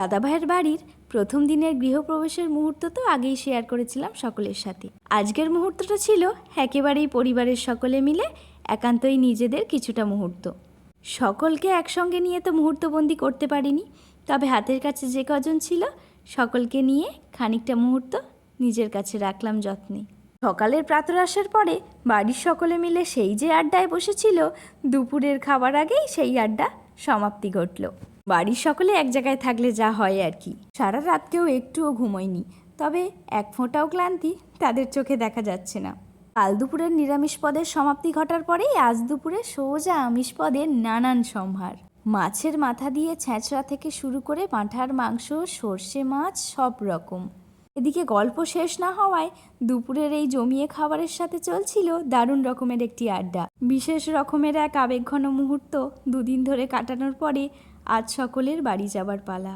দাদাভাইয়ের বাড়ির প্রথম দিনের গৃহপ্রবেশের মুহূর্ত তো আগেই শেয়ার করেছিলাম সকলের সাথে। আজকের মুহূর্তটা ছিল একেবারেই পরিবারের সকলে মিলে একান্তই নিজেদের কিছুটা মুহূর্ত। সকলকে একসঙ্গে নিয়ে তো মুহূর্তবন্দি করতে পারিনি, তবে হাতের কাছে যে কজন ছিল সকলকে নিয়ে খানিকটা মুহূর্ত নিজের কাছে রাখলাম যত্নে। সকালের প্রাতরাশের পরে বাড়ির সকলে মিলে সেই যে আড্ডায় বসেছিল, দুপুরের খাবার আগেই সেই আড্ডা সমাপ্তি ঘটল। বাড়ির সকলে এক জায়গায় থাকলে যা হয় আর কি। সারা রাত কেউ একটুও ঘুমোয়নি, তবে এক ফোঁটাও ক্লান্তি তাদের চোখে দেখা যাচ্ছে না। কাল দুপুরের নিরামিষ পদের সমাপ্তি ঘটার পরেই আজ দুপুরে সোজা আমিষ পদের নানান সম্ভার। মাছের মাথা দিয়ে ছ্যাঁচড়া থেকে শুরু করে পাঁঠার মাংস, সর্ষে মাছ, সব রকম। এদিকে গল্প শেষ না হওয়ায় দুপুরের এই জমিয়ে খাবারের সাথে চলছিল দারুণ রকমের একটি আড্ডা। বিশেষ রকমের এক আবেগঘন মুহূর্ত দুদিন ধরে কাটানোর পরে আজ সকলের বাড়ি যাবার পালা।